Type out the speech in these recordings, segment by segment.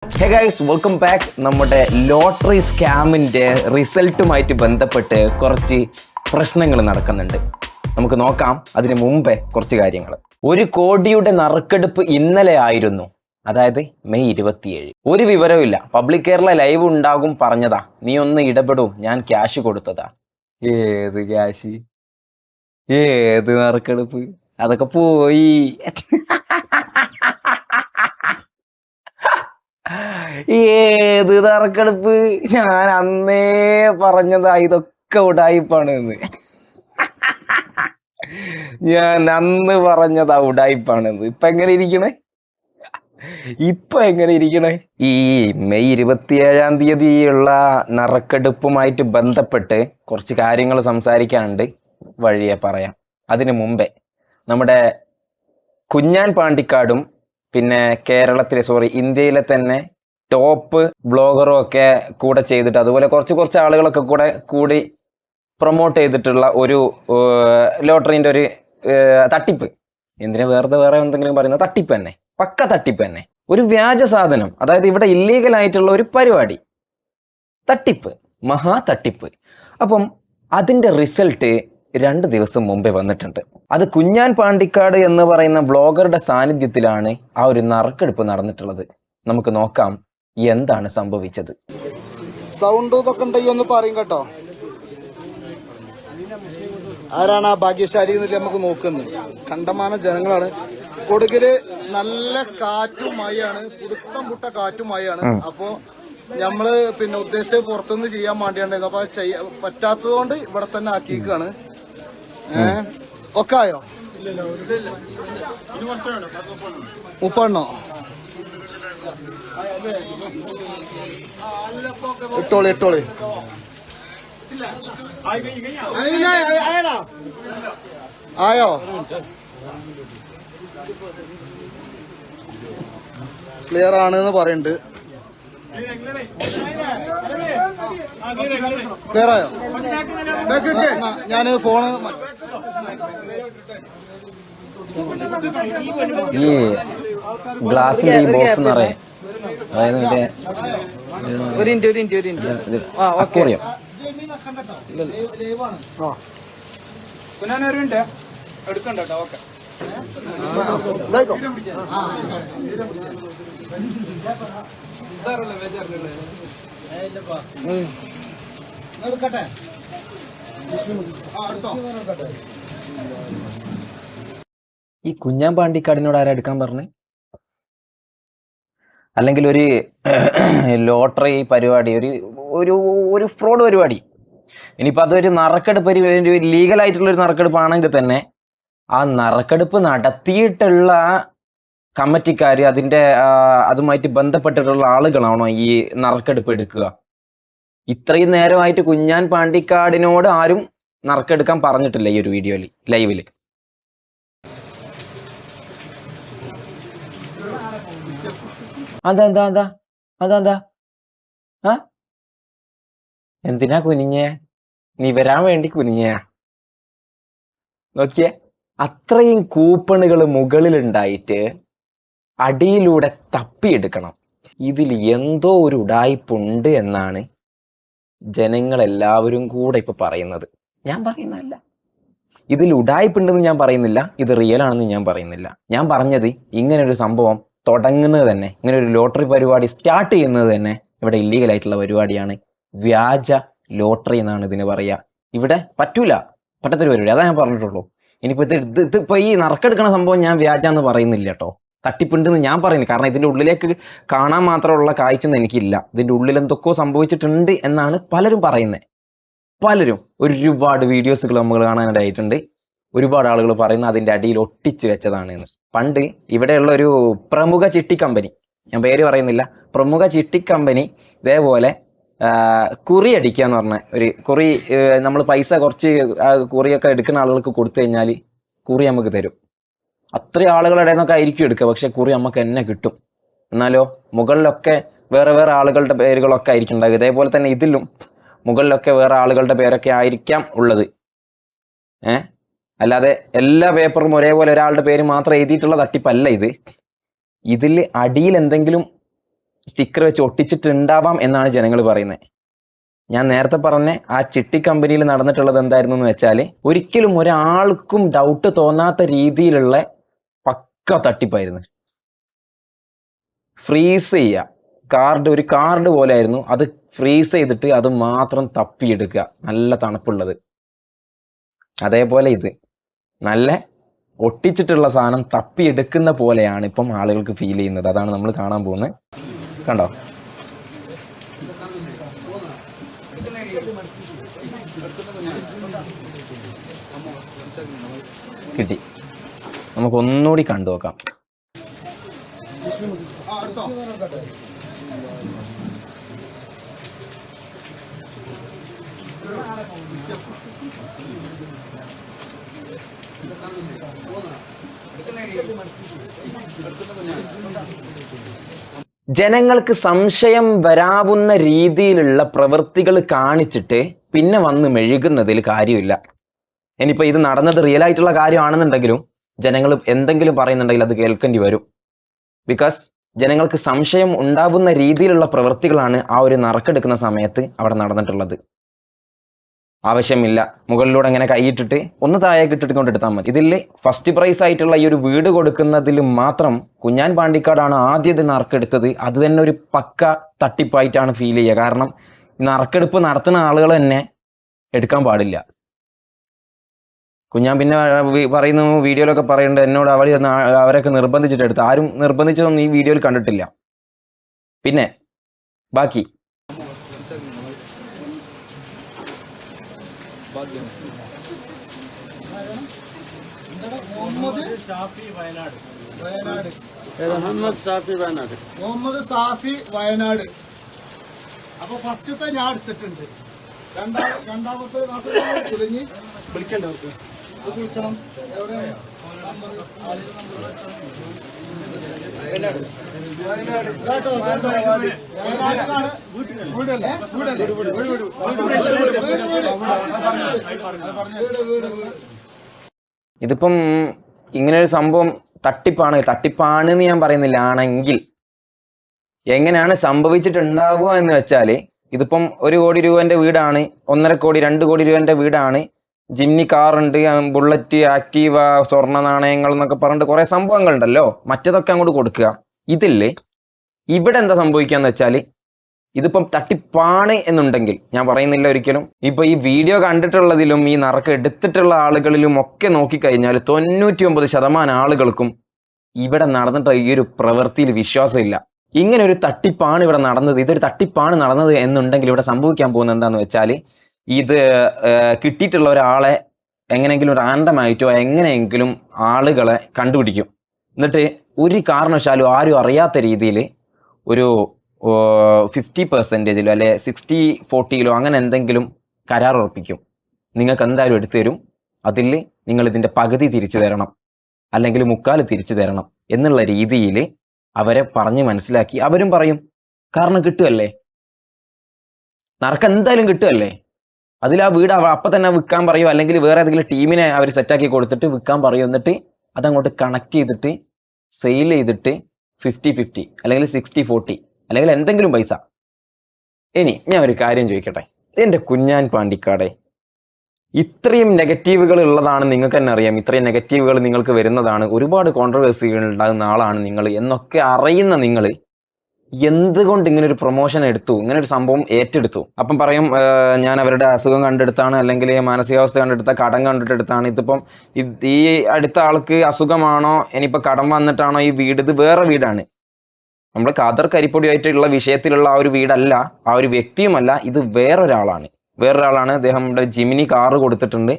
Hey guys, welcome back. നമ്മുടെ lottery സ്കാമിൻ്റെ റിസൾട്ടുമായിട്ട് ബന്ധപ്പെട്ട് കുറച്ച് പ്രശ്നങ്ങൾ നടക്കുന്നുണ്ട്. നമുക്ക് നോക്കാം. അതിന് മുമ്പേ കുറച്ച് കാര്യങ്ങൾ. 1 കോടിയുടെ നറുക്കെടുപ്പ് ഇന്നലെ ആയിരുന്നു, അതായത് മെയ് 27. ഒരു വിവരമില്ല. പബ്ലിക് കേരള ലൈവ് ഉണ്ടാകും പറഞ്ഞതാ. നീ ഒന്ന് ഇടപെടൂ, ഞാൻ ക്യാഷ് കൊടുത്തതാ. ഏത് ക്യാഷ്? ഏത് നറുക്കെടുപ്പ്? അതൊക്കെ പോയി. ഏത് നറുക്കെടുപ്പ്? ഞാൻ അന്നേ പറഞ്ഞതാ ഇതൊക്കെ ഉടായിപ്പാണ് എന്ന്. ഞാൻ അന്ന് പറഞ്ഞതാ ഉടായിപ്പാണെന്ന്. ഇപ്പൊ എങ്ങനെ ഇരിക്കണേ? ഈ മെയ് 27-ാം തീയതിയുള്ള നറുക്കെടുപ്പുമായിട്ട് ബന്ധപ്പെട്ട് കുറച്ച് കാര്യങ്ങൾ സംസാരിക്കാനുണ്ട്. വഴിയെ പറയാം. അതിനു മുമ്പേ നമ്മുടെ കുഞ്ഞാൻ പാണ്ടിക്കാടും പിന്നെ ഇന്ത്യയിലെ തന്നെ ടോപ്പ് ബ്ലോഗറും ഒക്കെ കൂടെ ചെയ്തിട്ട്, അതുപോലെ കുറച്ച് ആളുകളൊക്കെ കൂടി പ്രൊമോട്ട് ചെയ്തിട്ടുള്ള ഒരു ലോട്ടറിൻ്റെ ഒരു തട്ടിപ്പ്. എന്തിനാ വേറെ എന്തെങ്കിലും പറയുന്നത്? തട്ടിപ്പ് തന്നെ, പക്ക തട്ടിപ്പ് തന്നെ. ഒരു വ്യാജ സാധനം, അതായത് ഇവിടെ ഇല്ലീഗൽ ആയിട്ടുള്ള ഒരു പരിപാടി, തട്ടിപ്പ്, മഹാ തട്ടിപ്പ്. അപ്പം അതിൻ്റെ റിസൾട്ട് 2 ദിവസം മുമ്പേ വന്നിട്ടുണ്ട്. അത് കുഞ്ഞാൻ പാണ്ടിക്കാട് എന്ന് പറയുന്ന ബ്ലോഗറുടെ സാന്നിധ്യത്തിലാണ് ആ ഒരു നറുക്കെടുപ്പ് നടന്നിട്ടുള്ളത്. നമുക്ക് നോക്കാം എന്താണ് സംഭവിച്ചത്. സൗണ്ട് ഇതൊക്കെ ഉണ്ടെങ്കിൽ ഒന്ന് പറയും കേട്ടോ. ആരാണ് ആ ഭാഗ്യശാലി എന്നില്ല നമുക്ക് നോക്കുന്നത്. കണ്ടമാന ജനങ്ങളാണ്. കൊടുകല് നല്ല കാറ്റുമായാണ്, പുടുത്തം പുട്ട കാറ്റുമായാണ്. അപ്പോ നമ്മള് ഉദ്ദേശിച്ച് പുറത്തുനിന്ന് ചെയ്യാൻ വേണ്ടിയാണ്ടായിരുന്നു. അപ്പൊ പറ്റാത്തത് കൊണ്ട് ഇവിടെ തന്നെ ആക്കിയേക്കാണ്. ഒക്കെ ആയോ? 30 ഇട്ടോളി. ആയോ? ക്ലിയർ ആണെന്ന് പറയുന്നുണ്ട്. ക്ലിയർ ആയോ? ഞാന് ഫോണ് ഈ ഗ്ലാസിന്റെ ഈ ബോക്സ് നിറയെ, അതായത് അക്വേറിയം. ഈ കുഞ്ഞാൻ പാണ്ടിക്കാടിനോട് ആരാ എടുക്കാൻ പറഞ്ഞേ? അല്ലെങ്കിൽ ഒരു ലോട്ടറി പരിപാടി, ഒരു ഫ്രോഡ് പരിപാടി. ഇനിയിപ്പോൾ അതൊരു നറുക്കെടുപ്പ്, ഒരു ലീഗലായിട്ടുള്ളൊരു നറുക്കെടുപ്പാണെങ്കിൽ തന്നെ ആ നറുക്കെടുപ്പ് നടത്തിയിട്ടുള്ള കമ്മിറ്റിക്കാർ, അതുമായിട്ട് ബന്ധപ്പെട്ടിട്ടുള്ള ആളുകളാണോ ഈ നറുക്കെടുപ്പ് എടുക്കുക? ഇത്രയും നേരമായിട്ട് കുഞ്ഞാൻ പാണ്ടിക്കാടിനോട് ആരും നറുക്കെടുക്കാൻ പറഞ്ഞിട്ടില്ല ഈ ഒരു വീഡിയോയിൽ, ലൈവിൽ. അതെന്താ എന്തിനാ കുനിഞ്ഞേ? നീ വരാൻ വേണ്ടി കുനിഞ്ഞയാ? നോക്കിയേ, അത്രയും കൂപ്പണുകൾ മുകളിലുണ്ടായിട്ട് അടിയിലൂടെ തപ്പിയെടുക്കണം. ഇതിൽ എന്തോ ഒരു ഉഡായിപ്പുണ്ട് എന്നാണ് ജനങ്ങളെല്ലാവരും കൂടെ ഇപ്പൊ പറയുന്നത്. ഞാൻ പറയുന്നതല്ല, ഇതിൽ ഉഡായിപ്പുണ്ടെന്ന് ഞാൻ പറയുന്നില്ല, ഇത് റിയൽ ആണെന്ന് ഞാൻ പറയുന്നില്ല. ഞാൻ പറഞ്ഞത് ഇങ്ങനൊരു സംഭവം തുടങ്ങുന്നത് തന്നെ, ഇങ്ങനെ ഒരു ലോട്ടറി പരിപാടി സ്റ്റാർട്ട് ചെയ്യുന്നത് തന്നെ ഇവിടെ ഇല്ലീഗൽ ആയിട്ടുള്ള പരിപാടിയാണ്. വ്യാജ ലോട്ടറി എന്നാണ് ഇതിന് പറയുക. ഇവിടെ പറ്റാത്തൊരു പരിപാടി, അതാ ഞാൻ പറഞ്ഞിട്ടുള്ളൂ. ഇനിയിപ്പോൾ ഇതിപ്പോൾ ഈ നറുക്കെടുക്കണ സംഭവം ഞാൻ വ്യാജ എന്ന് പറയുന്നില്ല കേട്ടോ, തട്ടിപ്പുണ്ടെന്ന് ഞാൻ പറയുന്നു. കാരണം ഇതിൻ്റെ ഉള്ളിലേക്ക് കാണാൻ മാത്രമുള്ള കാഴ്ചയൊന്നും എനിക്കില്ല. ഇതിൻ്റെ ഉള്ളിൽ എന്തൊക്കെയോ സംഭവിച്ചിട്ടുണ്ട് എന്നാണ് പലരും പറയുന്നത്. ഒരുപാട് വീഡിയോസുകൾ നമ്മൾ കാണാനായിട്ടുണ്ട്. ഒരുപാട് ആളുകൾ പറയുന്നത് അതിൻ്റെ അടിയിൽ ഒട്ടിച്ച് വെച്ചതാണ് എന്ന്. പണ്ട് ഇവിടെയുള്ള ഒരു പ്രമുഖ ചിട്ടി കമ്പനി, ഞാൻ പേര് പറയുന്നില്ല, പ്രമുഖ ചിട്ടി കമ്പനി ഇതേപോലെ കുറി അടിക്കുക എന്ന് പറഞ്ഞ ഒരു കുറി, നമ്മൾ പൈസ കുറച്ച് കുറിയൊക്കെ എടുക്കുന്ന ആളുകൾക്ക് കൊടുത്തു കഴിഞ്ഞാൽ കുറി നമുക്ക് തരും. അത്രയും ആളുകളുടെ നിന്നൊക്കെ ആയിരിക്കും എടുക്കുക, പക്ഷെ കുറി നമുക്ക് തന്നെ കിട്ടും. എന്നാലോ മുകളിലൊക്കെ വേറെ ആളുകളുടെ പേരുകളൊക്കെ ആയിരിക്കും ഉണ്ടാകുക. ഇതേപോലെ തന്നെ ഇതിലും മുകളിലൊക്കെ വേറെ ആളുകളുടെ പേരൊക്കെ ആയിരിക്കാം ഉള്ളത്. അല്ലാതെ എല്ലാ പേപ്പറും ഒരേപോലെ ഒരാളുടെ പേര് മാത്രം എഴുതിയിട്ടുള്ള തട്ടിപ്പല്ല ഇത്. ഇതിൽ അടിയിൽ എന്തെങ്കിലും സ്റ്റിക്കർ വെച്ച് ഒട്ടിച്ചിട്ടുണ്ടാവാം എന്നാണ് ജനങ്ങൾ പറയുന്നത്. ഞാൻ നേരത്തെ പറഞ്ഞ ആ ചിട്ടി കമ്പനിയിൽ നടന്നിട്ടുള്ളത് എന്തായിരുന്നു എന്ന് വെച്ചാൽ, ഒരിക്കലും ഒരാൾക്കും ഡൗട്ട് തോന്നാത്ത രീതിയിലുള്ള പക്ക തട്ടിപ്പായിരുന്നു. ഫ്രീസ് ചെയ്യുക, ഒരു കാർഡ് പോലെ ആയിരുന്നു, അത് ഫ്രീസ് ചെയ്തിട്ട് അത് മാത്രം തപ്പിയെടുക്കുക, നല്ല തണുപ്പുള്ളത്. അതേപോലെ ഇത് നല്ല ഒട്ടിച്ചിട്ടുള്ള സാധനം തപ്പിയെടുക്കുന്ന പോലെയാണ് ഇപ്പം ആളുകൾക്ക് ഫീൽ ചെയ്യുന്നത്. അതാണ് നമ്മൾ കാണാൻ പോകുന്നത്. കണ്ടോ, കിട്ടി. നമുക്ക് ഒന്നുകൂടി കണ്ടു നോക്കാം. ജനങ്ങൾക്ക് സംശയം വരാവുന്ന രീതിയിലുള്ള പ്രവൃത്തികൾ കാണിച്ചിട്ട് പിന്നെ വന്ന് മെഴുകുന്നതിൽ കാര്യമില്ല. ഇനിയിപ്പോൾ ഇത് നടന്നത് റിയൽ ആയിട്ടുള്ള കാര്യമാണെന്നുണ്ടെങ്കിലും ജനങ്ങൾ എന്തെങ്കിലും പറയുന്നുണ്ടെങ്കിൽ അത് കേൾക്കേണ്ടി വരും. ബിക്കോസ് ജനങ്ങൾക്ക് സംശയം ഉണ്ടാവുന്ന രീതിയിലുള്ള പ്രവൃത്തികളാണ് ആ ഒരു നറുക്കെടുക്കുന്ന സമയത്ത് അവിടെ നടന്നിട്ടുള്ളത്. ആവശ്യമില്ല മുകളിലൂടെ ഇങ്ങനെ കൈയിട്ടിട്ട് ഒന്ന് താഴേക്ക് ഇട്ടിട്ട് കൊണ്ടെടുത്താൽ മതി. ഇതിൽ ഫസ്റ്റ് പ്രൈസ് ആയിട്ടുള്ള ഈ ഒരു വീട് കൊടുക്കുന്നതിൽ മാത്രം കുഞ്ഞാൻ പാണ്ടിക്കാടാണ് ആദ്യം ഇത് നറുക്കെടുത്തത്. അത് തന്നെ ഒരു പക്ക തട്ടിപ്പായിട്ടാണ് ഫീൽ ചെയ്യുക. കാരണം ഈ നറുക്കെടുപ്പ് നടത്തുന്ന ആളുകൾ തന്നെ എടുക്കാൻ പാടില്ല. കുഞ്ഞാൻ പിന്നെ പറയുന്നു, വീഡിയോയിലൊക്കെ പറയുന്നുണ്ട്, എന്നോട് അവരൊക്കെ നിർബന്ധിച്ചിട്ട് എടുത്ത്. ആരും നിർബന്ധിച്ചതൊന്നും ഈ വീഡിയോയിൽ കണ്ടിട്ടില്ല. പിന്നെ ബാക്കി മുഹമ്മദ് സാഫി വയനാട്. അപ്പൊ ഫസ്റ്റത്തെ ഞാൻ എടുത്തിട്ടുണ്ട്. രണ്ടാമത്തെ കുളിഞ്ഞ് വിളിക്കണ്ടവർക്ക് വിളിക്കണം. എവിടെയാണ് ഇതിപ്പം ഇങ്ങനൊരു സംഭവം തട്ടിപ്പാണെന്ന് ഞാൻ പറയുന്നില്ല. ആണെങ്കിൽ എങ്ങനെയാണ് സംഭവിച്ചിട്ടുണ്ടാവുക എന്ന് വെച്ചാൽ, ഇതിപ്പം 1 കോടി രൂപന്റെ വീടാണ്, 1.5 കോടി 2 കോടി രൂപന്റെ വീടാണ്, ജിംനി കാറുണ്ട്, ബുള്ളറ്റ്, ആക്റ്റീവ, സ്വർണ്ണ നാണയങ്ങൾ എന്നൊക്കെ പറഞ്ഞിട്ട് കുറെ സംഭവങ്ങളുണ്ടല്ലോ. മറ്റേതൊക്കെ അങ്ങോട്ട് കൊടുക്കുക. ഇവിടെ എന്താ സംഭവിക്കാന്ന് വെച്ചാൽ, ഇതിപ്പം തട്ടിപ്പാണ് എന്നുണ്ടെങ്കിൽ, ഞാൻ പറയുന്നില്ല ഒരിക്കലും, ഇപ്പൊ ഈ വീഡിയോ കണ്ടിട്ടുള്ളതിലും ഈ നറുക്ക് എടുത്തിട്ടുള്ള ആളുകളിലും ഒക്കെ നോക്കിക്കഴിഞ്ഞാൽ 99% ആളുകൾക്കും ഇവിടെ നടന്നിട്ട് ഈ ഒരു പ്രവൃത്തിയിൽ വിശ്വാസമില്ല. ഇങ്ങനെ ഒരു തട്ടിപ്പാണ് ഇവിടെ നടന്നത്, ഇതൊരു തട്ടിപ്പാണ് നടന്നത് എന്നുണ്ടെങ്കിൽ ഇവിടെ സംഭവിക്കാൻ പോകുന്നത് എന്താന്ന് വെച്ചാൽ, ഇത് കിട്ടിയിട്ടുള്ള ഒരാളെ എങ്ങനെയെങ്കിലും റാൻഡമായിട്ടോ എങ്ങനെയെങ്കിലും ആളുകളെ കണ്ടുപിടിക്കും. എന്നിട്ട് ഒരു കാരണവശാലും ആരും അറിയാത്ത രീതിയിൽ ഒരു 50%-ലോ അല്ലെ 60-40-ലോ അങ്ങനെ എന്തെങ്കിലും കരാർ ഉറപ്പിക്കും. നിങ്ങൾക്ക് എന്തായാലും എടുത്തു തരും, അതിൽ നിങ്ങൾ ഇതിൻ്റെ പകുതി തിരിച്ചു തരണം, അല്ലെങ്കിൽ 1/4 തിരിച്ചു തരണം എന്നുള്ള രീതിയിൽ അവരെ പറഞ്ഞ് മനസ്സിലാക്കി അവരും പറയും. കാരണം കിട്ടുമല്ലേ, നറുക്ക് എന്തായാലും കിട്ടുമല്ലേ. അതിൽ ആ വീട് അപ്പം തന്നെ വിൽക്കാൻ പറയും, അല്ലെങ്കിൽ വേറെ ഏതെങ്കിലും ടീമിനെ അവർ സെറ്റാക്കി കൊടുത്തിട്ട് വിൽക്കാൻ പറയും. എന്നിട്ട് അതങ്ങോട്ട് കണക്ട് ചെയ്തിട്ട് സെയിൽ ചെയ്തിട്ട് 50-50 അല്ലെങ്കിൽ 60-40 അല്ലെങ്കിൽ എന്തെങ്കിലും പൈസ. ഇനി ഞാൻ ഒരു കാര്യം ചോദിക്കട്ടെ, എൻ്റെ കുഞ്ഞാൻ പാണ്ടിക്കാടെ, ഇത്രയും നെഗറ്റീവുകൾ ഉള്ളതാണ്, നിങ്ങൾക്ക് തന്നെ അറിയാം. ഇത്രയും നെഗറ്റീവുകൾ നിങ്ങൾക്ക് വരുന്നതാണ്, ഒരുപാട് കോൺട്രവേഴ്സികൾ ഉണ്ടാകുന്ന ആളാണ് നിങ്ങൾ എന്നൊക്കെ അറിയുന്ന നിങ്ങൾ എന്തുകൊണ്ട് ഇങ്ങനെ ഒരു പ്രൊമോഷൻ എടുത്തു, ഇങ്ങനെ ഒരു സംഭവം ഏറ്റെടുത്തു? അപ്പം പറയും ഞാൻ അവരുടെ അസുഖം കണ്ടെടുത്താണ്, അല്ലെങ്കിൽ മാനസികാവസ്ഥ കണ്ടെടുത്ത, കടം കണ്ടിട്ടെടുത്താണ്. ഇതിപ്പം ഈ അടുത്ത ആൾക്ക് അസുഖമാണോ, ഇനിയിപ്പോൾ കടം വന്നിട്ടാണോ ഈ വീട്? ഇത് വേറെ വീടാണ്. നമ്മൾ ഖദർ കരിപ്പൊടിയായിട്ടുള്ള വിഷയത്തിലുള്ള ആ ഒരു വീടല്ല, ആ ഒരു വ്യക്തിയുമല്ല, ഇത് വേറൊരാളാണ്. അദ്ദേഹം നമ്മുടെ ജിമിനി കാറ് കൊടുത്തിട്ടുണ്ട്,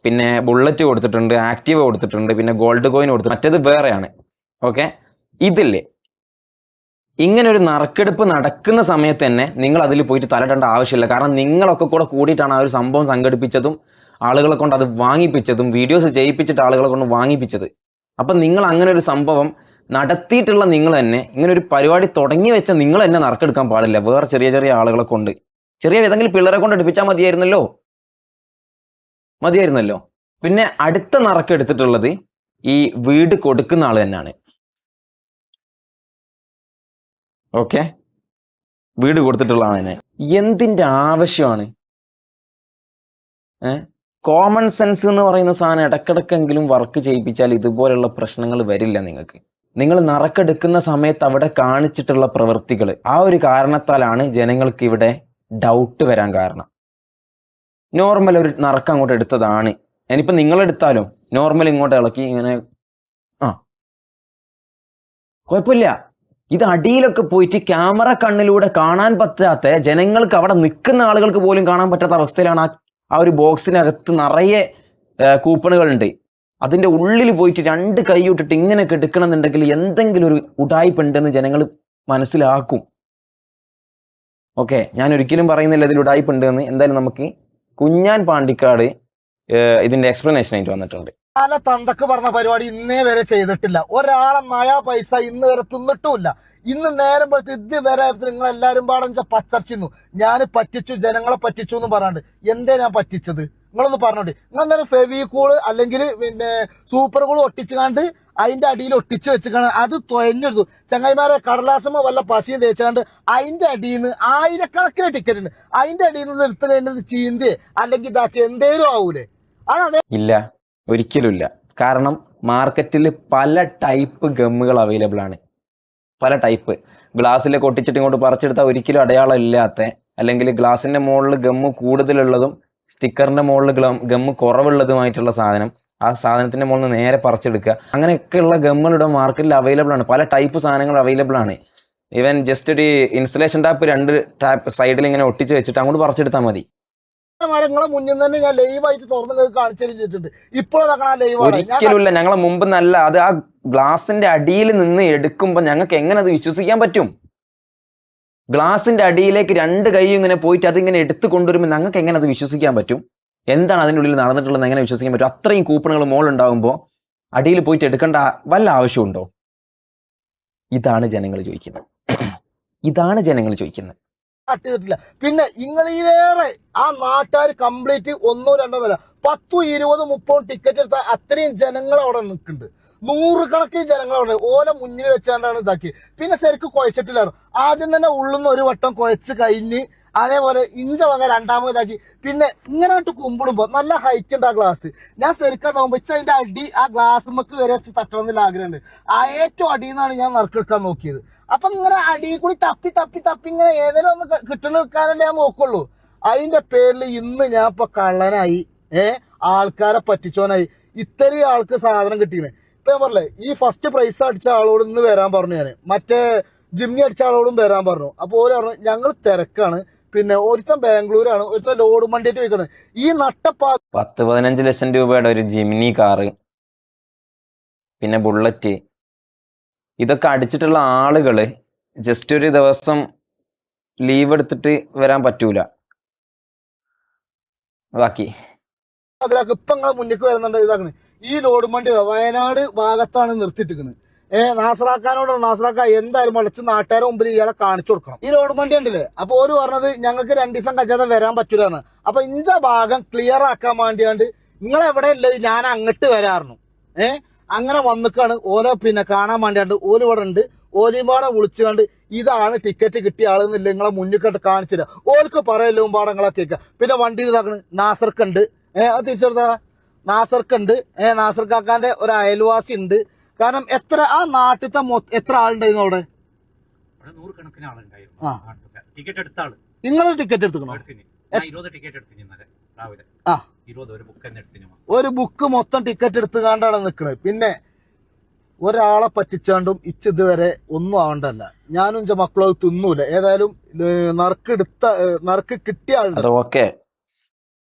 പിന്നെ ബുള്ളറ്റ് കൊടുത്തിട്ടുണ്ട്, ആക്റ്റീവ കൊടുത്തിട്ടുണ്ട്, പിന്നെ ഗോൾഡ് കോയിൻ കൊടുത്തിട്ടുണ്ട്. മറ്റേത് വേറെയാണ്. ഓക്കെ, ഇതില്ലേ ഇങ്ങനെ ഒരു നറുക്കെടുപ്പ് നടക്കുന്ന സമയത്ത് തന്നെ നിങ്ങൾ അതിൽ പോയിട്ട് തലയിടേണ്ട ആവശ്യമില്ല. കാരണം നിങ്ങളൊക്കെ കൂടെ കൂടിയിട്ടാണ് ആ ഒരു സംഭവം സംഘടിപ്പിച്ചതും ആളുകളെ കൊണ്ട് അത് വാങ്ങിപ്പിച്ചതും വീഡിയോസ് ചെയ്യിപ്പിച്ചിട്ട് ആളുകളെ കൊണ്ട് വാങ്ങിപ്പിച്ചത്. അപ്പം നിങ്ങൾ അങ്ങനെ ഒരു സംഭവം നടത്തിയിട്ടുള്ള നിങ്ങൾ തന്നെ, ഇങ്ങനെ ഒരു പരിപാടി തുടങ്ങി വെച്ച നിങ്ങൾ തന്നെ നറുക്കെടുക്കാൻ പാടില്ല. വേറെ ചെറിയ ചെറിയ ആളുകളെ കൊണ്ട്, ചെറിയ ഏതെങ്കിലും പിള്ളേരെ കൊണ്ട് എടുപ്പിച്ചാൽ മതിയായിരുന്നല്ലോ. പിന്നെ അടുത്ത നറുക്കെടുത്തിട്ടുള്ളത് ഈ വീട് കൊടുക്കുന്ന ആൾ തന്നെയാണ്. ഓക്കെ, വീട് കൊടുത്തിട്ടുള്ളതാണ് അതിനെ. എന്തിൻ്റെ ആവശ്യമാണ്? കോമൺ സെൻസ് എന്ന് പറയുന്ന സാധനം ഇടക്കിടക്കെങ്കിലും വർക്ക് ചെയ്യിപ്പിച്ചാൽ ഇതുപോലുള്ള പ്രശ്നങ്ങൾ വരില്ല നിങ്ങൾക്ക്. നിങ്ങൾ നറുക്കെടുക്കുന്ന സമയത്ത് അവിടെ കാണിച്ചിട്ടുള്ള പ്രവൃത്തികൾ, ആ ഒരു കാരണത്താലാണ് ജനങ്ങൾക്ക് ഇവിടെ ഡൗട്ട് വരാൻ കാരണം. നോർമൽ ഒരു നറുക്ക് അങ്ങോട്ട് എടുത്തതാണ്, ഇനിയിപ്പോൾ നിങ്ങളെടുത്താലും നോർമൽ ഇങ്ങോട്ട് ഇളക്കി ഇങ്ങനെ കുഴപ്പമില്ല. ഇത് അടിയിലൊക്കെ പോയിട്ട് ക്യാമറ കണ്ണിലൂടെ കാണാൻ പറ്റാത്ത, ജനങ്ങൾക്ക് അവിടെ നിൽക്കുന്ന ആളുകൾക്ക് പോലും കാണാൻ പറ്റാത്ത അവസ്ഥയിലാണ് ആ ഒരു ബോക്സിനകത്ത് നിറയെ കൂപ്പണുകളുണ്ട്. അതിൻ്റെ ഉള്ളിൽ പോയിട്ട് 2 കൈ ഇട്ടിട്ട് ഇങ്ങനെയൊക്കെ എടുക്കണമെന്നുണ്ടെങ്കിൽ എന്തെങ്കിലും ഒരു ഉടായ്പുണ്ടെന്ന് ജനങ്ങൾ മനസ്സിലാക്കും. ഓക്കെ, ഞാൻ ഒരിക്കലും പറയുന്നില്ല ഇതിൽ ഉടായ്പുണ്ടെന്ന്. എന്തായാലും നമുക്ക് കുഞ്ഞാൻ പാണ്ടിക്കാട് ഇതിൻ്റെ എക്സ്പ്ലനേഷൻ ആയിട്ട് വന്നിട്ടുണ്ട്. പല തന്തക്ക് പറഞ്ഞ പരിപാടി ഇന്നേ വരെ ചെയ്തിട്ടില്ല. ഒരാളെ നയാ പൈസ ഇന്ന് വരെ തിന്നിട്ടുമില്ല. ഇന്ന് നേരം പോലത്തെ ഇതുവരെ നിങ്ങൾ എല്ലാവരും പാടഞ്ച പച്ചർച്ചിന്നു, ഞാൻ പറ്റിച്ചു, ജനങ്ങളെ പറ്റിച്ചു എന്ന് പറയാണ്ട്. എന്തേ ഞാൻ പറ്റിച്ചത് നിങ്ങളൊന്ന് പറഞ്ഞോണ്ട്. നിങ്ങൾ എന്തായാലും ഫെവിക്കൂള് അല്ലെങ്കിൽ പിന്നെ സൂപ്പർ കൂള് ഒട്ടിച്ചു കാണ്ട് അതിന്റെ അടിയിൽ ഒട്ടിച്ച് വെച്ചിക്കാണ് അത് തൊയഞ്ഞെടുത്തു. ചങ്ങായിമാരെ കടലാസമോ വല്ല പശയും തേച്ചാണ്ട് അതിന്റെ അടിയിൽ നിന്ന് 1000കണക്കിന് ടിക്കറ്റ് ഉണ്ട്. അതിന്റെ അടിയിൽ നിന്ന് എടുത്തു കഴിഞ്ഞത് ചീന്തി അല്ലെങ്കിൽ ഇതാക്കി എന്തേലും ആവൂലേ? അതെ, ഇല്ല, ഒരിക്കലും ഇല്ല. കാരണം മാർക്കറ്റിൽ പല ടൈപ്പ് ഗമ്മുകൾ അവൈലബിൾ ആണ്. പല ടൈപ്പ് ഗ്ലാസ്സിലേക്ക് ഒട്ടിച്ചിട്ട് ഇങ്ങോട്ട് പറിച്ചെടുത്താൽ ഒരിക്കലും അടയാളം ഇല്ലാത്ത, അല്ലെങ്കിൽ ഗ്ലാസിന്റെ മുകളിൽ ഗമ്മ് കൂടുതലുള്ളതും സ്റ്റിക്കറിന്റെ മുകളിൽ ഗമ്മ് കുറവുള്ളതുമായിട്ടുള്ള സാധനം, ആ സാധനത്തിന്റെ മുകളിൽ നിന്ന് നേരെ പറിച്ചെടുക്കുക, അങ്ങനെയൊക്കെയുള്ള ഗമ്മുകളുടെ മാർക്കറ്റിൽ അവൈലബിൾ ആണ്. പല ടൈപ്പ് സാധനങ്ങൾ അവൈലബിൾ ആണ്. ഈവൻ ജസ്റ്റ് ഒരു ഇൻസ്റ്റലേഷൻ ടാപ്പ് 2 ടാപ്പ് സൈഡിൽ ഇങ്ങനെ ഒട്ടിച്ച് വെച്ചിട്ട് അങ്ങോട്ട് പറിച്ചെടുത്താൽ മതി. മരങ്ങളെ മുന്നിൽ തന്നെ ഞാൻ ലൈവായിട്ട് തുറന്ന് കാണിച്ചു ചെയ്തിട്ടുണ്ട്. ഒരിക്കലും ഇല്ല. ഞങ്ങളെ മുമ്പ് നല്ല അത് ആ ഗ്ലാസിന്റെ അടിയിൽ നിന്ന് എടുക്കുമ്പോൾ ഞങ്ങൾക്ക് എങ്ങനെ അത് വിശ്വസിക്കാൻ പറ്റും? ഗ്ലാസിന്റെ അടിയിലേക്ക് 2 കൈ ഇങ്ങനെ പോയിട്ട് അതിങ്ങനെ എടുത്തു കൊണ്ടുവരുമ്പോൾ ഞങ്ങൾക്ക് എങ്ങനെ അത് വിശ്വസിക്കാൻ പറ്റും? എന്താണ് അതിൻ്റെ ഉള്ളിൽ നടന്നിട്ടുള്ളത് എങ്ങനെ വിശ്വസിക്കാൻ പറ്റും? അത്രയും കൂപ്പണുകൾ മോളുണ്ടാകുമ്പോൾ അടിയിൽ പോയിട്ട് എടുക്കേണ്ട വല്ല ആവശ്യമുണ്ടോ? ഇതാണ് ജനങ്ങൾ ചോദിക്കുന്നത്. ഇതാണ് ജനങ്ങൾ ചോദിക്കുന്നത്. ചെയ്തിട്ടില്ല. പിന്നെ ഇങ്ങളിലേറെ ആ നാട്ടുകാർ കംപ്ലീറ്റ് 1 2 അല്ല 10 20 30 ടിക്കറ്റ് എടുത്ത അത്രയും ജനങ്ങൾ അവിടെ നിൽക്കുന്നുണ്ട്. 100 കണക്കിന് ജനങ്ങൾ അവിടെ ഓലെ മുന്നിൽ വെച്ചാണ്ടാണ് ഇതാക്കി. പിന്നെ ശരിക്കും കുഴച്ചിട്ടില്ലായിരുന്നു. ആദ്യം തന്നെ ഉള്ളുന്ന ഒരു വട്ടം കുഴച്ച് കഴിഞ്ഞ് അതേപോലെ ഇഞ്ച വക 2ാമത് ഇതാക്കി. പിന്നെ ഇങ്ങനെ ഇട്ട് കുമ്പിടുമ്പോ നല്ല ഹൈറ്റ് ഉണ്ട് ആ ഗ്ലാസ്. ഞാൻ ശരിക്കും നോക്കുമ്പോ അതിന്റെ അടി ആ ഗ്ലാസ്മക്ക് വരെ വെച്ച് തട്ടണമെന്നുള്ള ആഗ്രഹമുണ്ട്. ആ ഏറ്റവും അടിയിൽ നിന്നാണ് ഞാൻ നറുക്കെടുക്കാൻ നോക്കിയത്. അപ്പൊ ഇങ്ങനെ അടിയിൽ കൂടി തപ്പി ഇങ്ങനെ ഏതെങ്കിലും ഒന്ന് കിട്ടണ എടുക്കാനല്ലേ ഞാൻ നോക്കുള്ളൂ. അതിന്റെ പേരിൽ ഇന്ന് ഞാൻ ഇപ്പൊ കള്ളനായി, ആൾക്കാരെ പറ്റിച്ചോനായി. ഇത്രയും ആൾക്ക് സാധനം കിട്ടിയത്. ഇപ്പൊ ഞാൻ പറഞ്ഞേ, ഈ ഫസ്റ്റ് പ്രൈസ് അടിച്ച ആളോട് ഇന്ന് വരാൻ പറഞ്ഞു. ഞാൻ മറ്റേ ജിംനി അടിച്ച ആളോടും വരാൻ പറഞ്ഞു. അപ്പൊ ഓര് പറഞ്ഞു ഞങ്ങൾ തിരക്കാണ്, പിന്നെ ഒരുത്തൻ ബാംഗ്ലൂരാണ്, ഒരുത്തൻ ലോഡ് വണ്ടിയിട്ട് പോയിക്കാണ്. ഈ 10-15 ലക്ഷം രൂപയുടെ ഒരു ജിംനി കാറ്, പിന്നെ ബുള്ളറ്റ്, ഇതൊക്കെ അടിച്ചിട്ടുള്ള ആളുകള് ജസ്റ്റ് ഒരു ദിവസം ലീവ് എടുത്തിട്ട് വരാൻ പറ്റൂല. ബാക്കി അതിലൊക്കെ ഇപ്പൊ നിങ്ങളെ മുന്നിലേക്ക് വരുന്നുണ്ട്. ഇതാക്കണ് ഈ ലോഡ് വണ്ടി വയനാട് ഭാഗത്താണ് നിർത്തിയിട്ടിരിക്കുന്നത്. നാസറാക്കാനോട് നാസറാക്ക എന്തായാലും മുളച്ച് നാട്ടുകാരെ മുമ്പിൽ ഇയാളെ കാണിച്ചു കൊടുക്കണം. ഈ ലോഡ് വണ്ടി ഉണ്ടല്ലേ. അപ്പൊ ഓര് പറഞ്ഞത് ഞങ്ങൾക്ക് 2 ദിവസം കഴിച്ചാതെ വരാൻ പറ്റൂലെന്ന്. അപ്പൊ ഇഞ്ച ഭാഗം ക്ലിയർ ആക്കാൻ വേണ്ടിയാണ്ട് നിങ്ങൾ എവിടെ ഉള്ളത് ഞാൻ അങ്ങോട്ട് വരാറുന്നു. അങ്ങനെ വന്നിക്കാണ് ഓരോ പിന്നെ കാണാൻ വേണ്ടിയാണ്ട് ഓല് ഇവിടെ ഉണ്ട്. ഓലിമ്പാടെ വിളിച്ചുകൊണ്ട് ഇതാണ് ടിക്കറ്റ് കിട്ടിയ ആളെന്നില്ല നിങ്ങളെ മുന്നിൽ കണ്ട് കാണിച്ചില്ല. ഓർക്ക് പറയല്ലോ പാടങ്ങളെ കേൾക്കുക. പിന്നെ വണ്ടിയിൽ ഇതാക്കണ് നാസർക്കുണ്ട്, അത് തിരിച്ചെടുത്ത നാസർക്കുണ്ട്. നാസർക്കാക്കാന്റെ ഒരു അയൽവാസി ഉണ്ട്. കാരണം എത്ര ആ നാട്ടിലത്തെ എത്ര ആളുണ്ടായിരുന്നു അവിടെ? 100 ആളുണ്ടായിരുന്നു. നിങ്ങൾ ടിക്കറ്റ് എടുത്തുക്കണോ? ഒരു ബുക്ക് മൊത്തം ടിക്കറ്റ് എടുത്തുകാണ്ടാണ് നിൽക്കുന്നത്. പിന്നെ ഒരാളെ പറ്റിച്ചാണ്ടും ഇതുവരെ ഒന്നും ആവണ്ടല്ല. ഞാനും എന്റെ മക്കളോ തിന്നൂല. ഏതായാലും നറുക്ക് കിട്ടിയ ആളുണ്ട്. ഓക്കെ,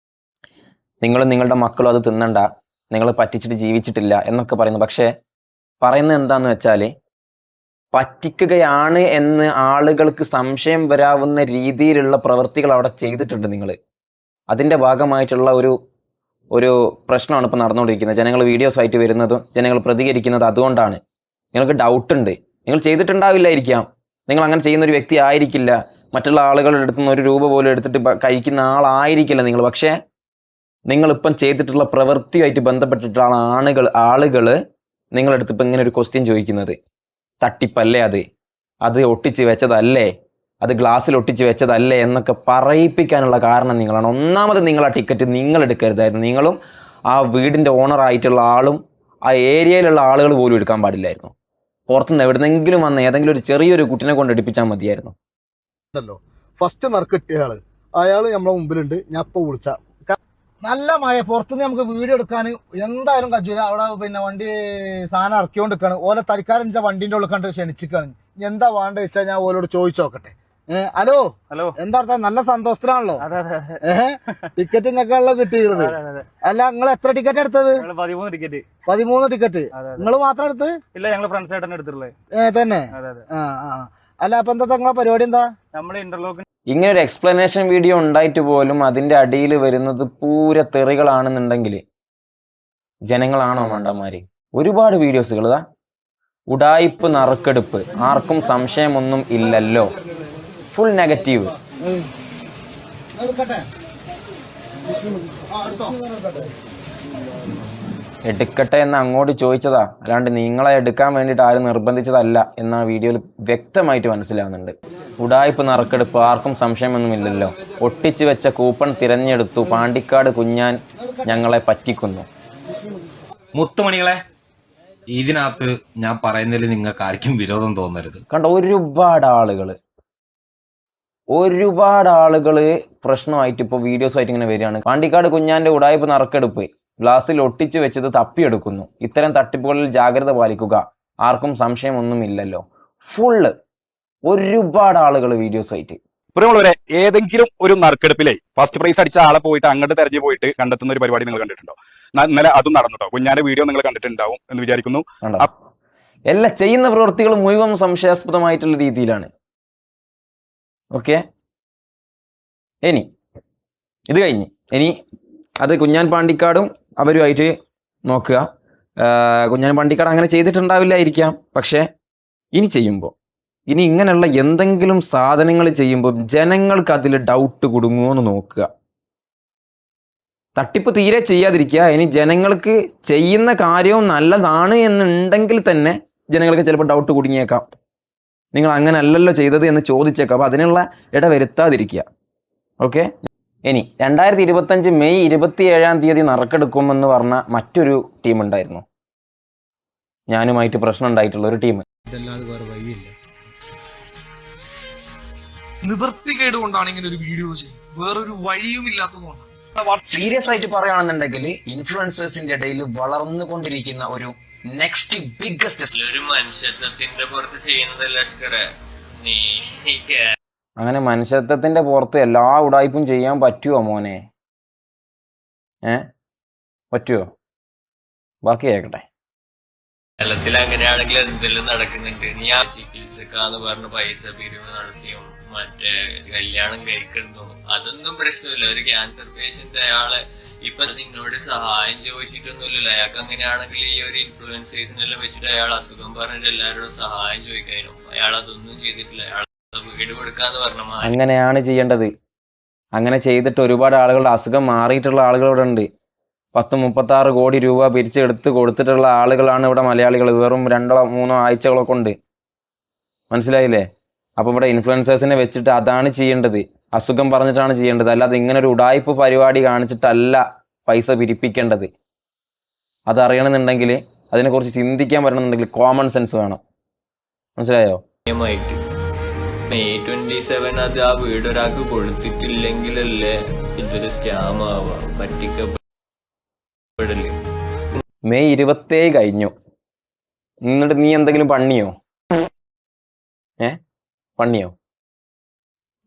നിങ്ങളും നിങ്ങളുടെ മക്കളും അത് തിന്നണ്ട, നിങ്ങൾ പറ്റിച്ചിട്ട് ജീവിച്ചിട്ടില്ല എന്നൊക്കെ പറയുന്നു. പക്ഷെ പറയുന്നത് എന്താന്ന് വെച്ചാല് പറ്റിക്കുകയാണ് എന്ന് ആളുകൾക്ക് സംശയം വരാവുന്ന രീതിയിലുള്ള പ്രവൃത്തികൾ അവിടെ ചെയ്തിട്ടുണ്ട് നിങ്ങൾ. അതിൻ്റെ ഭാഗമായിട്ടുള്ള ഒരു പ്രശ്നമാണ് ഇപ്പോൾ നടന്നുകൊണ്ടിരിക്കുന്നത്. ജനങ്ങൾ വീഡിയോസ് ആയിട്ട് വരുന്നതും ജനങ്ങൾ പ്രതികരിക്കുന്നത് അതുകൊണ്ടാണ്. നിങ്ങൾക്ക് ഡൗട്ടുണ്ട്, നിങ്ങൾ ചെയ്തിട്ടുണ്ടാവില്ലായിരിക്കാം, നിങ്ങൾ അങ്ങനെ ചെയ്യുന്നൊരു വ്യക്തി ആയിരിക്കില്ല, മറ്റുള്ള ആളുകളുടെ അടുത്ത് നിന്ന് 1 രൂപ പോലും എടുത്തിട്ട് കഴിക്കുന്ന ആളായിരിക്കില്ല നിങ്ങൾ. പക്ഷേ നിങ്ങളിപ്പം ചെയ്തിട്ടുള്ള പ്രവൃത്തിയായിട്ട് ബന്ധപ്പെട്ടിട്ടുള്ള ആളുകൾ നിങ്ങളെടുത്ത് ഇപ്പം ഇങ്ങനെ ഒരു ക്വസ്റ്റ്യൻ ചോദിക്കുന്നത് തട്ടിപ്പല്ലേ, അത് ഒട്ടിച്ച് വെച്ചതല്ലേ, അത് ഗ്ലാസ്സിൽ ഒട്ടിച്ച് വെച്ചതല്ലേ എന്നൊക്കെ പറയിപ്പിക്കാനുള്ള കാരണം നിങ്ങളാണ്. ഒന്നാമത് നിങ്ങൾ ആ ടിക്കറ്റ് നിങ്ങൾ എടുക്കരുതായിരുന്നു. നിങ്ങളും ആ വീടിൻ്റെ ഓണറായിട്ടുള്ള ആളും ആ ഏരിയയിലുള്ള ആളുകൾ പോലും എടുക്കാൻ പാടില്ലായിരുന്നു. പുറത്തുനിന്ന് എവിടെന്നെങ്കിലും വന്ന് ഏതെങ്കിലും ഒരു ചെറിയൊരു കുട്ടിനെ കൊണ്ട് എടുപ്പിച്ചാൽ മതിയായിരുന്നു. ഫസ്റ്റ് നറുക്ക് കിട്ടിയ അയാള് നമ്മളെ മുമ്പിലുണ്ട്. ഞാൻ ഇപ്പൊ വിളിച്ച നല്ല മഴ, പുറത്തുനിന്ന് നമുക്ക് വീഡിയോ എടുക്കാൻ എന്തായാലും കഴിയൂല. അവിടെ പിന്നെ വണ്ടി സാധനം ഇറക്കിക്കൊണ്ടിരിക്കാണ്. ഓലെ തരിക്കാരൻ വണ്ടിന്റെ ഉള്ളിൽ കണ്ട് ക്ഷണിച്ചിക്കാണ്. എന്താ വേണ്ട വെച്ചാൽ ഞാൻ ഓലോട് ചോദിച്ചു നോക്കട്ടെ. ഹലോ ഹലോ, എന്താ നല്ല സന്തോഷത്തിലാണല്ലോ. ടിക്കറ്റ് ഇങ്ങനെയുള്ള കിട്ടിയിരുന്നത്. അല്ല, നിങ്ങൾ എത്ര ടിക്കറ്റ് എടുത്തത്? 13 ടിക്കറ്റ്. 13 ടിക്കറ്റ് നിങ്ങൾ മാത്രം എടുത്ത്? ഇല്ല, ഞങ്ങള് ഫ്രണ്ട്സ് ആയിട്ടാണ് എടുത്തിട്ടുള്ളത്. തന്നെ. അല്ല, അപ്പൊ എന്താ നിങ്ങളെ പരിപാടി എന്താ? നമ്മള് ഇന്റർലോക്ക്. ഇങ്ങനെ ഒരു എക്സ്പ്ലനേഷൻ വീഡിയോ ഉണ്ടായിട്ട് പോലും അതിൻ്റെ അടിയിൽ വരുന്നത് പൂര തെറികളാണെന്നുണ്ടെങ്കിൽ ജനങ്ങളാണോ മണ്ടന്മാര്? ഒരുപാട് വീഡിയോസുകൾ ഇതാ, ഉഡായിപ്പ് നറുക്കെടുപ്പ്, ആർക്കും സംശയമൊന്നും ഇല്ലല്ലോ, ഫുൾ നെഗറ്റീവ്. എടുക്കട്ടെ എന്ന് അങ്ങോട്ട് ചോദിച്ചതാ, അല്ലാണ്ട് നിങ്ങളെ എടുക്കാൻ വേണ്ടിയിട്ട് ആരും നിർബന്ധിച്ചതല്ല എന്ന വീഡിയോയിൽ വ്യക്തമായിട്ട് മനസ്സിലാവുന്നുണ്ട്. ഉഡായിപ്പ് നറുക്കെടുപ്പ്, ആർക്കും സംശയമൊന്നുമില്ലല്ലോ, ഒട്ടിച്ചു വെച്ച കൂപ്പൺ തിരഞ്ഞെടുത്തു, പാണ്ടിക്കാട് കുഞ്ഞാൻ ഞങ്ങളെ പറ്റിക്കുന്നു. മുത്തുമണികളെ, ഇതിനകത്ത് ഞാൻ പറയുന്നതിൽ നിങ്ങൾക്ക് ആർക്കും വിരോധം തോന്നരുത്. കണ്ട ഒരുപാട് ആളുകൾ പ്രശ്നമായിട്ട് ഇപ്പോൾ വീഡിയോസായിട്ട് ഇങ്ങനെ വരികയാണ്. പാണ്ടിക്കാട് കുഞ്ഞാൻ്റെ ഉഡായിപ്പ് നറുക്കെടുപ്പ്, ഗ്ലാസ്സിൽ ഒട്ടിച്ചു വെച്ചത് തപ്പിയെടുക്കുന്നു, ഇത്തരം തട്ടിപ്പുകളിൽ ജാഗ്രത പാലിക്കുക, ആർക്കും സംശയമൊന്നുമില്ലല്ലോ. ഫുള്ള് ഒരുപാട് ആളുകൾ വീഡിയോസായിട്ട്. പ്രിയമുള്ളവരെ, ഏതെങ്കിലും ഒരു നറുക്കെടുപ്പിലെ ഫസ്റ്റ് പ്രൈസ് അടിച്ച ആളെ പോയിട്ട് അങ്ങോട്ട് തെരഞ്ഞു പോയിട്ട് കണ്ടെത്തുന്ന ഒരു പരിപാടി നിങ്ങൾ കണ്ടിട്ടുണ്ടോ? ഇന്നലെ അതും നടന്നുട്ടോ. കുഞ്ഞാന്റെ വീഡിയോ നിങ്ങൾ കണ്ടിട്ടുണ്ടാവും എന്ന് വിചാരിക്കുന്നു. എല്ലാ ചെയ്യുന്ന പ്രവൃത്തികൾ മുഴുവൻ സംശയാസ്പദമായിട്ടുള്ള രീതിയിലാണ്. ഓക്കെ, ഇനി ഇത് കഴിഞ്ഞ് ഇനി അത് കുഞ്ഞാൻ പാണ്ടിക്കാടും അവരുമായിട്ട് നോക്കുക. കുഞ്ഞാൻ പാണ്ടിക്കാട് അങ്ങനെ ചെയ്തിട്ടുണ്ടാവില്ലായിരിക്കാം, പക്ഷേ ഇനി ചെയ്യുമ്പോൾ, ഇനി ഇങ്ങനെയുള്ള എന്തെങ്കിലും സാധനങ്ങൾ ചെയ്യുമ്പോൾ ജനങ്ങൾക്ക് അതിൽ ഡൗട്ട് കുടുങ്ങുമോ എന്ന് നോക്കുക. തട്ടിപ്പ് തീരെ ചെയ്യാതിരിക്കുക. ഇനി ജനങ്ങൾക്ക് ചെയ്യുന്ന കാര്യവും നല്ലതാണ് എന്നുണ്ടെങ്കിൽ തന്നെ ജനങ്ങൾക്ക് ചിലപ്പോൾ ഡൗട്ട് കുടുങ്ങിയേക്കാം. നിങ്ങൾ അങ്ങനെ അല്ലല്ലോ ചെയ്തത് എന്ന് ചോദിച്ചേക്കാം. അപ്പോൾ അതിനുള്ള ഇട വരുത്താതിരിക്കുക. ഓക്കെ, ഇനി 2025 മെയ് 27 നറുക്കെടുക്കുമെന്ന് പറഞ്ഞ മറ്റൊരു ടീം ഉണ്ടായിരുന്നു. ഞാനുമായിട്ട് പ്രശ്നം ഉണ്ടായിട്ടുള്ള ഒരു ടീം. നിവൃത്തികേട് കൊണ്ടാണ് ഇങ്ങനെ ഒരു വീഡിയോ ചെയ്യുന്നത്, വേറൊരു വഴിയും ഇല്ലാത്തതുകൊണ്ടാണ്. സീരിയസ് ആയിട്ട് പറയുകയാണെന്നുണ്ടെങ്കിൽ ഇൻഫ്ലുവൻസേഴ്സിന്റെ ഇടയിൽ വളർന്നുകൊണ്ടിരിക്കുന്ന ഒരു നെക്സ്റ്റ് ബിഗ്ഗസ്റ്റ് ഒരു മനുഷ്യത്വത്തിന്റെ പുറത്ത് ചെയ്യുന്നത് ലഷ്കർ. നീ അങ്ങനെ മനുഷ്യത്വത്തിന്റെ പുറത്ത് എല്ലാ ഉടായ്പും ചെയ്യാൻ പറ്റുമോ മോനെ? പറ്റുമോ? ബാക്കി കേൾക്കട്ടെ. കേരളത്തിൽ അങ്ങനെയാണെങ്കിൽ എന്തെല്ലാം നടക്കുന്നുണ്ട്. നീ ആ ചികിത്സക്കാന്ന് പറഞ്ഞ് പൈസ പിരിവ് നടത്തിയും മറ്റേ കല്യാണം കഴിക്കുന്നു, അതൊന്നും പ്രശ്നമില്ല. ഒരു ക്യാൻസർ പേഷ്യന്റ് അയാളെ ഇപ്പൊ നിന്നോട് സഹായം ചോദിച്ചിട്ടൊന്നുമില്ലല്ലോ. അയാൾക്ക് അങ്ങനെയാണെങ്കിൽ ഈ ഒരു ഇൻഫ്ലുവൻസേഴ്സിനെല്ലാം വെച്ചിട്ട് അയാൾ അസുഖം പറഞ്ഞിട്ട് എല്ലാവരോടും സഹായം ചോദിക്കാനും അയാൾ അതൊന്നും ചെയ്തിട്ടില്ല. അയാൾ വീട് കൊടുക്കാന്ന് പറഞ്ഞ അങ്ങനെയാണ് ചെയ്യേണ്ടത്. അങ്ങനെ ചെയ്തിട്ട് ഒരുപാട് ആളുകളുടെ അസുഖം മാറിയിട്ടുള്ള ആളുകളിവിടെ ഉണ്ട്. 36 കോടി രൂപ പിരിച്ചെടുത്ത് കൊടുത്തിട്ടുള്ള ആളുകളാണ് ഇവിടെ മലയാളികൾ. വെറും 2-3 ആഴ്ചകളൊക്കെ ഉണ്ട്. മനസ്സിലായില്ലേ? അപ്പോൾ ഇവിടെ ഇൻഫ്ലുവൻസേഴ്സിനെ വെച്ചിട്ട് അതാണ് ചെയ്യേണ്ടത്. അസുഖം പറഞ്ഞിട്ടാണ് ചെയ്യേണ്ടത്. അല്ലാതെ ഇങ്ങനെ ഒരു ഉഡായിപ്പ് പരിപാടി കാണിച്ചിട്ടല്ല പൈസ പിരിപ്പിക്കേണ്ടത്. അതറിയണമെന്നുണ്ടെങ്കിൽ, അതിനെക്കുറിച്ച് ചിന്തിക്കാൻ പറ്റണമെന്നുണ്ടെങ്കിൽ കോമൺ സെൻസ് വേണം. മനസ്സിലായോ? May 27 അത് ആ വീട് ഒരാൾക്ക് കൊടുത്തിട്ടില്ലെങ്കിലല്ലേ ഇതൊരു സ്കാം ആവാ, പറ്റിക്കപ്പെടല്. മെയ് 27 കഴിഞ്ഞു, എന്നിട്ട് നീ എന്തെങ്കിലും പണിയോ? പണിയോ?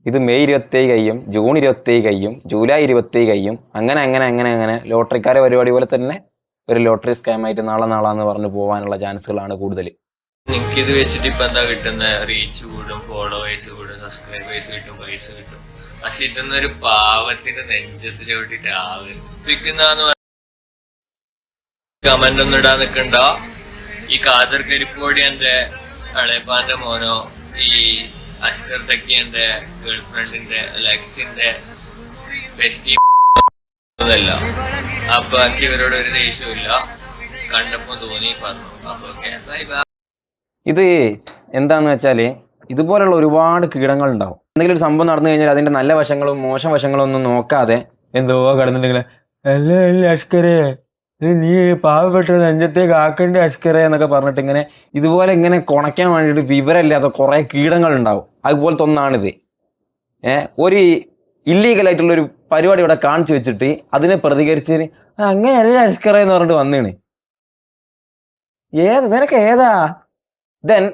ഇത് മെയ് 27 കഴിയും, ജൂൺ 27 കഴിയും, ജൂലൈ 27 കഴിയും. അങ്ങനെ ലോട്ടറിക്കാരെ പരിപാടി പോലെ തന്നെ ഒരു ലോട്ടറി സ്കാമായിട്ട് നാളെന്ന് പറഞ്ഞു പോകാനുള്ള ചാൻസുകളാണ് കൂടുതൽ. നിങ്ങൾക്ക് ഇത് വെച്ചിട്ട് ഇപ്പൊ എന്താ കിട്ടുന്ന? റീച്ച് കൂടും, ഫോളോവേഴ്സ് കൂടും, സബ്സ്ക്രൈബേഴ്സ് കിട്ടും, പൈസ കിട്ടും. പക്ഷെ ഇതൊന്നൊരു പാവത്തിന്റെ നെഞ്ചത്ത് ചവിട്ടിട്ട് ആവുന്ന കമന്റ് ഒന്നും ഇടാൻ നിൽക്കണ്ട. ഈ കാദർ കരിപ്പോടി എന്റെ അളയപ്പാന്റെ മോനോ ഈ അഷ്കർ തക്കിയന്റെ ഗേൾഫ്രണ്ടിന്റെ ലക്സിന്റെ ബെസ്റ്റി ഒന്നല്ല. അപ്പൊ എനിക്ക് ഇവരോട് ഒരു ദേഷ്യമില്ല, കണ്ടപ്പോ തോന്നി പറഞ്ഞു. അപ്പൊ ഓക്കെ, ഇത് എന്താന്ന് വെച്ചാൽ ഇതുപോലുള്ള ഒരുപാട് കീടങ്ങൾ ഉണ്ടാവും. എന്തെങ്കിലും ഒരു സംഭവം നടന്നു കഴിഞ്ഞാൽ അതിന്റെ നല്ല വശങ്ങളും മോശം വശങ്ങളും ഒന്നും നോക്കാതെ എന്തോ കടന്നിട്ടുണ്ടെങ്കിൽ അല്ല അഷ്കരേ നീ പാവപ്പെട്ട നെഞ്ചത്തേക്ക് ആക്കേണ്ട അഷ്കരേ എന്നൊക്കെ പറഞ്ഞിട്ട് ഇതുപോലെ കുണയ്ക്കാൻ വേണ്ടിയിട്ട് വിവരമില്ലാത്ത കുറെ കീടങ്ങൾ ഉണ്ടാവും. അതുപോലത്തെ ഒന്നാണിത്. ഒരു ഇല്ലീഗലായിട്ടുള്ള ഒരു പരിപാടി ഇവിടെ കാണിച്ചു വെച്ചിട്ട് അതിനെ പ്രതികരിച്ച് അങ്ങനെയല്ല അഷ്കറേ എന്ന് പറഞ്ഞിട്ട് വന്നേണ്. നിനക്ക് ഏതാ? ദെൻ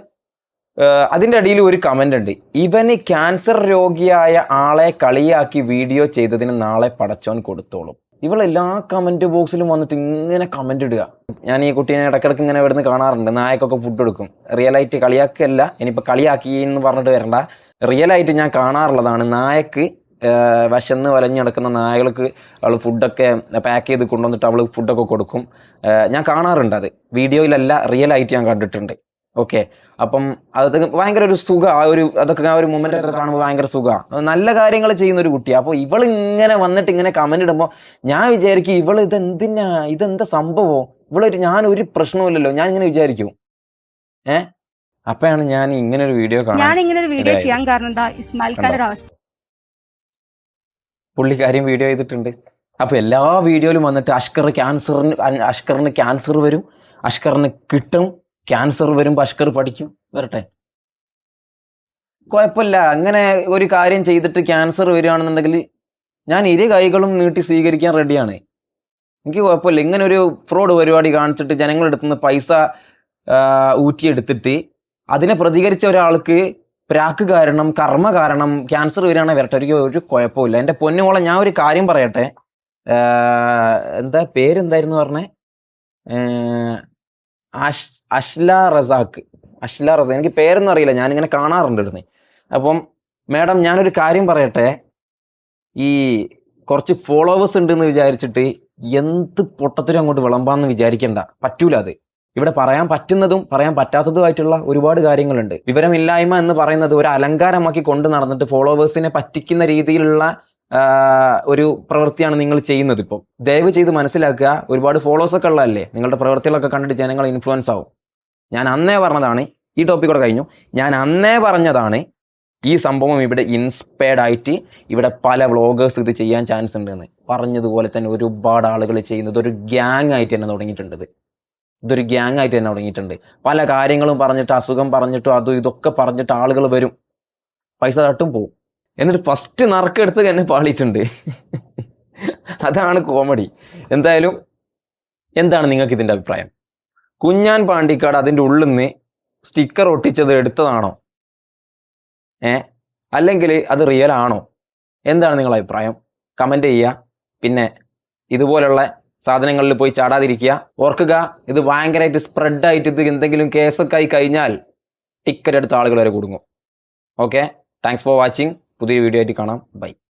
അതിൻ്റെ അടിയിൽ ഒരു കമന്റ് ഉണ്ട്, ഇവന് ക്യാൻസർ രോഗിയായ ആളെ കളിയാക്കി വീഡിയോ ചെയ്തതിന് നാളെ പടച്ചോൻ കൊടുത്തോളും. ഇവളെല്ലാ കമന്റ് ബോക്സിലും വന്നിട്ട് ഇങ്ങനെ കമന്റ് ഇടുക. ഞാൻ ഈ കുട്ടീനെ ഇടയ്ക്കിടയ്ക്ക് ഇവിടുന്ന് കാണാറുണ്ട്. നായക്കൊക്കെ ഫുഡ് കൊടുക്കും. റിയലായിട്ട് കളിയാക്കല്ല, ഇനിയിപ്പോൾ കളിയാക്കി എന്ന് പറഞ്ഞിട്ട് വരണ്ട, റിയലായിട്ട് ഞാൻ കാണാറുള്ളതാണ്. നായക്ക് വിശന്ന് വലഞ്ഞ് നടക്കുന്ന നായകൾക്ക് അവൾ ഫുഡൊക്കെ പാക്ക് ചെയ്ത് കൊണ്ടുവന്നിട്ട് അവൾ ഫുഡൊക്കെ കൊടുക്കും. ഞാൻ കാണാറുണ്ട്. അത് വീഡിയോയിലല്ല, റിയലായിട്ട് ഞാൻ കണ്ടിട്ടുണ്ട്. ഓക്കെ, അപ്പം അത് ഭയങ്കര ഒരു സുഖം. അതൊക്കെ ആ ഒരു മൊമെന്റ് ഒക്കെ കാണുമ്പോൾ ഭയങ്കര സുഖമാണ്. നല്ല കാര്യങ്ങൾ ചെയ്യുന്ന ഒരു കുട്ടിയാണ്. അപ്പോൾ ഇവൾ വന്നിട്ട് കമന്റ് ഇടുമ്പോൾ ഞാൻ വിചാരിക്കും ഇതെന്താ സംഭവം, ഞാനൊരു പ്രശ്നവുമില്ലല്ലോ, ഞാൻ ഇങ്ങനെ വിചാരിക്കും. അപ്പോഴാണ് ഞാൻ ഇങ്ങനെ ഒരു വീഡിയോ ചെയ്യാൻ കാരണം എന്താ, ഇസ്മായിൽ ഖാന്റെ അവസ്ഥ. പുള്ളിക്കാര്യം വീഡിയോ ചെയ്തിട്ടുണ്ട്. അപ്പൊ എല്ലാ വീഡിയോയിലും വന്നിട്ട് അഷ്കറിന് ക്യാൻസർ വരും, അഷ്കറിന് കിട്ടും, ക്യാൻസർ വരുമ്പോൾ അഷ്കർ പഠിക്കും. വരട്ടെ, കുഴപ്പമില്ല. അങ്ങനെ ഒരു കാര്യം ചെയ്തിട്ട് ക്യാൻസർ വരികയാണെന്നുണ്ടെങ്കിൽ ഞാൻ ഇരു കൈകളും നീട്ടി സ്വീകരിക്കാൻ റെഡിയാണ്. എനിക്ക് കുഴപ്പമില്ല. ഇങ്ങനെ ഒരു ഫ്രോഡ് പരിപാടി കാണിച്ചിട്ട് ജനങ്ങളുടെ അടുത്ത് നിന്ന് പൈസ ഊറ്റിയെടുത്തിട്ട് അതിനെ പ്രതികരിച്ച ഒരാൾക്ക് പ്രാക്ക് കാരണം, കർമ്മ കാരണം ക്യാൻസർ വരികയാണെങ്കിൽ വരട്ടെ, ഒരു കുഴപ്പമില്ല. എൻ്റെ പൊന്നുമോളെ, ഞാൻ ഒരു കാര്യം പറയട്ടെ. പേരെന്തായിരുന്നു പറഞ്ഞേ? അഷ്ല റസാഖ്. എനിക്ക് പേരൊന്നും അറിയില്ല, ഞാനിങ്ങനെ കാണാറുണ്ട് ഇടുന്ന്. അപ്പം മാഡം, ഞാനൊരു കാര്യം പറയട്ടെ. ഈ കുറച്ച് ഫോളോവേഴ്സ് ഉണ്ടെന്ന് വിചാരിച്ചിട്ട് എന്ത് പൊട്ടത്തിനും അങ്ങോട്ട് വിളമ്പാന്ന് വിചാരിക്കണ്ട. പറ്റൂല. അത് ഇവിടെ പറയാൻ പറ്റുന്നതും പറയാൻ പറ്റാത്തതുമായിട്ടുള്ള ഒരുപാട് കാര്യങ്ങളുണ്ട്. വിവരമില്ലായ്മ എന്ന് പറയുന്നത് ഒരു അലങ്കാരമാക്കി കൊണ്ട് നടന്നിട്ട് ഫോളോവേഴ്സിനെ പറ്റിക്കുന്ന രീതിയിലുള്ള ഒരു പ്രവൃത്തിയാണ് നിങ്ങൾ ചെയ്യുന്നത്. ഇപ്പോൾ ദയവ് ചെയ്ത് മനസ്സിലാക്കുക. ഒരുപാട് ഫോളോവേഴ്സ് ഒക്കെ ഉള്ളതല്ലേ, നിങ്ങളുടെ പ്രവൃത്തികളൊക്കെ കണ്ടിട്ട് ജനങ്ങൾ ഇൻഫ്ലുവൻസ് ആവും. ഞാൻ അന്നേ പറഞ്ഞതാണ്, ഈ ടോപ്പിക്കോടെ കഴിഞ്ഞു. ഞാൻ അന്നേ പറഞ്ഞതാണ് ഈ സംഭവം ഇവിടെ ഇൻസ്പയർഡ് ആയിട്ട് ഇവിടെ പല വ്ളോഗേഴ്സ് ഇത് ചെയ്യാൻ ചാൻസ് ഉണ്ടെന്ന്. പറഞ്ഞതുപോലെ തന്നെ ഒരുപാട് ആളുകൾ ചെയ്യുന്നത് ഒരു ഗ്യാങ് ആയിട്ട് തന്നെ തുടങ്ങിയിട്ടുണ്ട്. ഇതൊരു ഗ്യാങ് ആയിട്ട് തന്നെ തുടങ്ങിയിട്ടുണ്ട്. പല കാര്യങ്ങളും പറഞ്ഞിട്ട്, അസുഖം പറഞ്ഞിട്ടും അതും ഇതൊക്കെ പറഞ്ഞിട്ട് ആളുകൾ വരും, പൈസ തട്ടും പോവും. എന്നിട്ട് ഫസ്റ്റ് നറുക്കെടുത്ത് തന്നെ പാളിയിട്ടുണ്ട്. അതാണ് കോമഡി. എന്തായാലും എന്താണ് നിങ്ങൾക്ക് ഇതിൻ്റെ അഭിപ്രായം? കുഞ്ഞാൻ പാണ്ടിക്കാട് അതിൻ്റെ ഉള്ളിൽ നിന്ന് സ്റ്റിക്കർ ഒട്ടിച്ചത് എടുത്തതാണോ, അല്ലെങ്കിൽ അത് റിയൽ ആണോ? എന്താണ് നിങ്ങളുടെ അഭിപ്രായം? കമൻറ്റ് ചെയ്യുക. പിന്നെ ഇതുപോലുള്ള സാധനങ്ങളിൽ പോയി ചാടാതിരിക്കുക. ഓർക്കുക, ഇത് ഭയങ്കരമായിട്ട് സ്പ്രെഡായിട്ട് ഇത് എന്തെങ്കിലും കേസൊക്കെ ആയി കഴിഞ്ഞാൽ ടിക്കറ്റ് എടുത്ത ആളുകൾ വരെ കുടുങ്ങും. Okay, thanks for watching. പുതിയ വീഡിയോ ആയിട്ട് കാണാം. ബൈ.